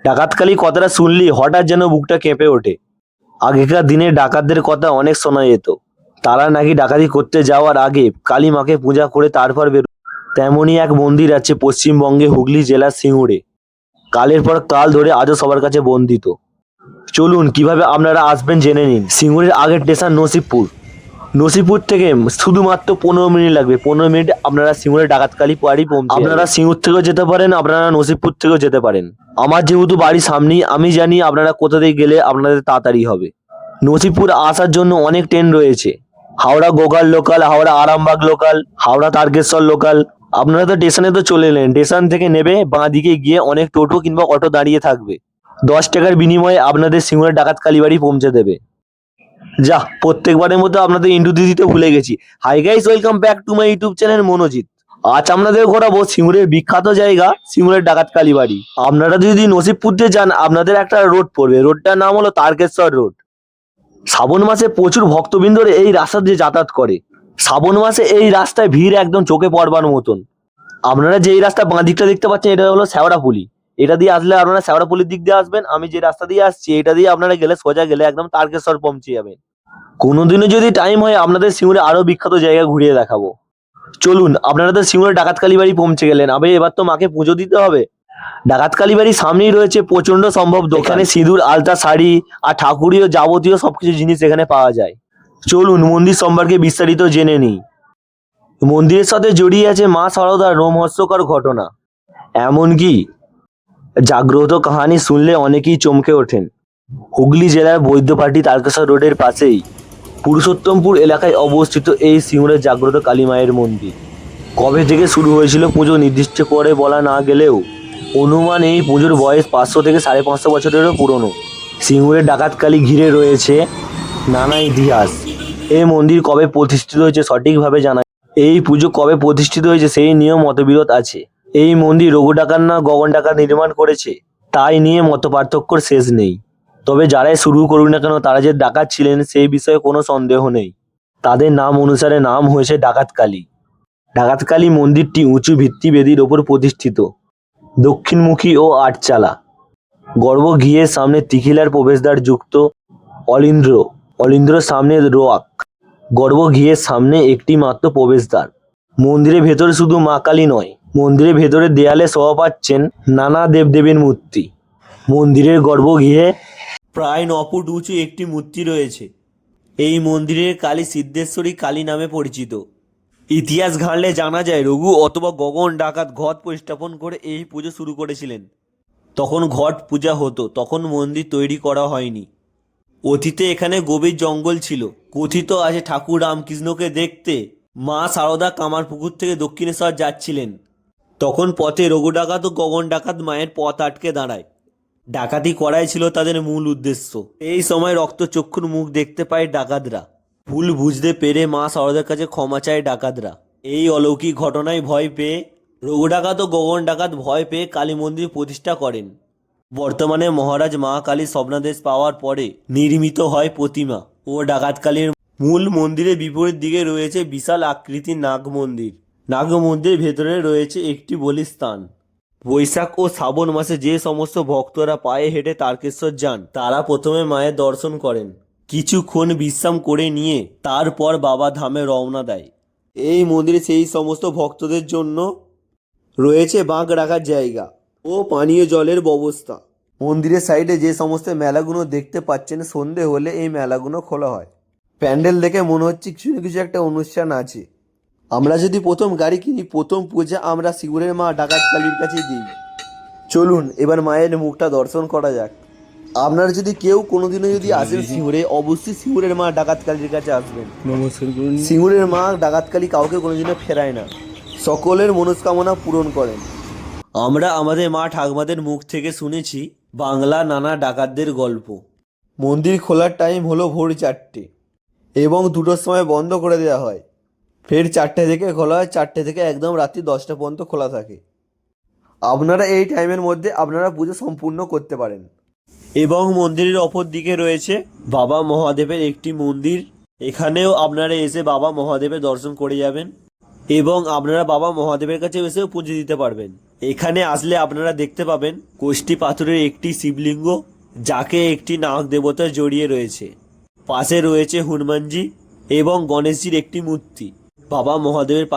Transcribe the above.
ডাকাতকালী কথাটা শুনলি হঠাৎ যেন বুকটা কেঁপে ওঠে। আগেকার দিনে ডাকাতদের কথা অনেক শোনা যেত। তারা নাকি ডাকাতি করতে যাওয়ার আগে কালী মাকে পূজা করে তারপর বের। তেমনই এক মন্দির আছে পশ্চিমবঙ্গে হুগলি জেলার সিঙ্গুরে। কালের পর কাল ধরে আজও সবার কাছে বন্দিত। চলুন কিভাবে আপনারা আসবেন জেনে নিন। সিঙ্গুরের আগের স্টেশন নসিবপুর। নসিবপুর থেকে শুধুমাত্র 15 মিনিট লাগবে। 15 মিনিটে আপনারা সিঙ্গুরের ডাকাতকালী বাড়ি পৌঁছে। আপনারা সিঙ্গুর থেকেও যেতে পারেন, আপনারা নসিবপুর থেকেও যেতে পারেন। আমার যেহেতু বাড়ির সামনেই, আমি জানি আপনারা কোথা থেকে গেলে আপনাদের তাড়াতাড়ি হবে। নসিবপুর আসার জন্য অনেক ট্রেন রয়েছে। Howrah Goghat local, Howrah Arambagh local, Howrah Tarakeswar local. আপনারা তো স্টেশনে তো চলে এলেন। স্টেশন থেকে নেবে বাঁ দিকে গিয়ে অনেক টোটো কিংবা অটো দাঁড়িয়ে থাকবে। 10 টাকার বিনিময়ে আপনাদের সিঙ্গুরের ডাকাতকালী বাড়ি পৌঁছে দেবে। যা, প্রত্যেকবারের মতো আপনাদের ইন্ট্রো দিতে ভুলে গেছি। Hi guys, welcome back to my YouTube channel Monojit. আজ আপনাদের ঘোরাবো সিঙ্গুরের বিখ্যাত জায়গা সিঙ্গুরের ডাকাতকালী বাড়ি। আপনারা যদি নসিবপুর দিয়ে যান, আপনাদের একটা রোড পড়বে। রোডটার নাম হলো তারকেশ্বর রোড। শ্রাবণ মাসে প্রচুর ভক্তবৃন্দরে এই রাস্তা দিয়ে যাতায়াত করে। শ্রাবণ মাসে এই রাস্তায় ভিড় একদম চোখে পড়বার মতন। আপনারা যে এই রাস্তা বাঁ দিকটা দেখতে পাচ্ছেন, এটা হলো শ্যাওড়াপুলি। এটা দিয়ে আসলে আপনারা শ্যাওড়াপুলির দিক দিয়ে আসবেন। আমি যে রাস্তা দিয়ে আসছি, এটা দিয়ে আপনারা গেলে সোজা গেলে একদম তারকেশ্বর পৌঁছে যাবেন। কোনোদিনও যদি টাইম হয়, আপনাদের সিঙ্গুরে আরো বিখ্যাত জায়গা ঘুরিয়ে দেখাবো। চলুন, আপনারা তো সিঙ্গুরে ডাকাতকালী বাড়ি পৌঁছে গেলেন। এবার তো মাকে পুজো দিতে হবে। ডাকাতকালী বাড়ির সামনেই রয়েছে প্রচন্ড সম্ভব দোকানে সিঁদুর, আলতা, শাড়ি আর ঠাকুরীয় যাবতীয় সবকিছু জিনিস এখানে পাওয়া যায়। চলুন মন্দির সম্পর্কে বিস্তারিত জেনে নিই। মন্দিরের সাথে জড়িয়ে আছে মা শারদার রোমহর্ষকর ঘটনা। এমনকি জাগ্রত কাহানি শুনলে অনেকেই চমকে ওঠেন। হুগলি জেলার বৈদ্যবাটি তারকেশ্বর রোডের পাশেই পুরুষোত্তমপুর এলাকায় অবস্থিত এই সিঙ্গুরের জাগ্রত কালী মায়ের মন্দির। কবে থেকে শুরু হয়েছিল পুজো নির্দিষ্ট করে বলা না গেলেও অনুমান এই পুজোর বয়স 500 থেকে 550 বছরেরও পুরনো। সিঙ্গুরের ডাকাতকালী ঘিরে রয়েছে নানা ইতিহাস। এই মন্দির কবে প্রতিষ্ঠিত হয়েছে সঠিকভাবে জানা। এই পুজো কবে প্রতিষ্ঠিত হয়েছে সেই নিয়েও মতবিরোধ আছে। এই মন্দির রঘু ডাকাত না গগন ডাকাত নির্মাণ করেছে, তাই নিয়ে মত পার্থক্যর শেষ নেই। তবে যারাই শুরু করুক না কেন, তারা যে ডাকাত ছিলেন সেই বিষয়ে কোনো সন্দেহ নেই। তাদের নাম অনুসারে নাম হয়েছে ডাকাতকালী। ডাকাতকালী মন্দিরটি উঁচু ভিত্তিবেদির ওপর প্রতিষ্ঠিত, দক্ষিণমুখী ও আটচালা। গর্ভগৃহের সামনে তিখিলার প্রবেশদ্বার যুক্ত অলিন্দ্র সামনে রোয়াক। গর্ভগৃহের সামনে একটি মাত্র প্রবেশদ্বার। মন্দিরের ভেতরে শুধু মা কালী নয়, মন্দিরের ভেতরে দেয়ালে শোভা পাচ্ছেন নানা দেবদেবীর মূর্তি। মন্দিরের গর্ভগৃহে প্রায় 9 ফুট উঁচু একটি মূর্তি রয়েছে। এই মন্দিরের কালী সিদ্ধেশ্বরী কালী নামে পরিচিত। ইতিহাস ঘাঁটলে জানা যায় রঘু অথবা গগন ডাকাত ঘট প্রতিস্থাপন করে এই পুজো শুরু করেছিলেন। তখন ঘট পূজা হতো, তখন মন্দির তৈরি করা হয়নি। অতীতে এখানে গভীর জঙ্গল ছিল। কথিত আছে ঠাকুর রামকৃষ্ণকে দেখতে মা শারদা কামারপুকুর থেকে দক্ষিণেশ্বর যাচ্ছিলেন। তখন পথে রঘু ডাকাত ও গগন ডাকাত মায়ের পথ আটকে দাঁড়ায়। ডাকাতি করাই ছিল তাদের মূল উদ্দেশ্য। এই সময় রক্তচক্ষুর মুখ দেখতে পায় ডাকাতরা। ভুল বুঝতে পেরে মা শারদার কাছে ক্ষমা চায় ডাকাতরা। এই অলৌকিক ঘটনায় ভয় পেয়ে রঘু ডাকাত ও গগন ডাকাত ভয় পেয়ে কালী মন্দির প্রতিষ্ঠা করেন। বর্তমানে মহারাজ মা কালী স্বপ্নাদেশ পাওয়ার পরে নির্মিত হয় প্রতিমা ও ডাকাতকালীর মূল মন্দিরের বিপরীত দিকে রয়েছে বিশাল আকৃতির নাগ মন্দির। নাগ মন্দিরের ভেতরে রয়েছে একটি বলিস্থান। বৈশাখ ও শ্রাবণ মাসে যে সমস্ত ভক্তরা পায়ে হেঁটে তারকেশ্বর যান, তারা প্রথমে মায়ের দর্শন করেন, কিছুক্ষণ বিশ্রাম করে নিয়ে তারপর বাবা ধামে রওনা দেয়। এই মন্দিরে সেই সমস্ত ভক্তদের জন্য রয়েছে বাঁক রাখার জায়গা ও পানীয় জলের ব্যবস্থা। মন্দিরের সাইডে যে সমস্ত মেলাগুলো দেখতে পাচ্ছেন, সন্ধে হলে এই মেলাগুলো খোলা হয়। প্যান্ডেল দেখে মনে হচ্ছে কিছু না কিছু একটা অনুষ্ঠান আছে। আমরা যদি প্রথম গাড়ি কিনি, প্রথম পূজা আমরা সিঙ্গুরের মা ডাকাতকালীর কাছে দিই। চলুন এবার মায়ের মুখটা দর্শন করা যাক। আপনারা যদি কেউ কোনোদিনও যদি আসেন সিঙ্গুরে, অবশ্যই সিঙ্গুরের মা ডাকাতকালীর কাছে আসবেন। সিঙ্গুরের মা ডাকাতকালী কাউকে কোনোদিনও ফেরায় না, সকলের মনস্কামনা পূরণ করেন। আমরা আমাদের মা ঠাকুমাদের মুখ থেকে শুনেছি বাংলা নানা ডাকাতদের গল্প। মন্দির খোলার টাইম হলো ভোর 4টে এবং 2টোর সময় বন্ধ করে দেওয়া হয়। ফের 4টে থেকে খোলা হয়, 4টে থেকে একদম রাত্রি 10টা পর্যন্ত খোলা থাকে। আপনারা এই টাইমের মধ্যে আপনারা পুজো সম্পূর্ণ করতে পারেন। এবং মন্দিরের অপর দিকে রয়েছে বাবা মহাদেবের একটি মন্দির। এখানেও আপনারা এসে বাবা মহাদেবের দর্শন করে যাবেন এবং আপনারা বাবা মহাদেবের কাছে এসেও পুজো দিতে পারবেন। এখানে আসলে আপনারা দেখতে পাবেন কোষ্ঠী পাথরের একটি শিবলিঙ্গ, যাকে একটি নাগ দেবতা জড়িয়ে রয়েছে। পাশে রয়েছে হনুমানজি এবং গণেশজির একটি মূর্তি। বাবা মহাদেবের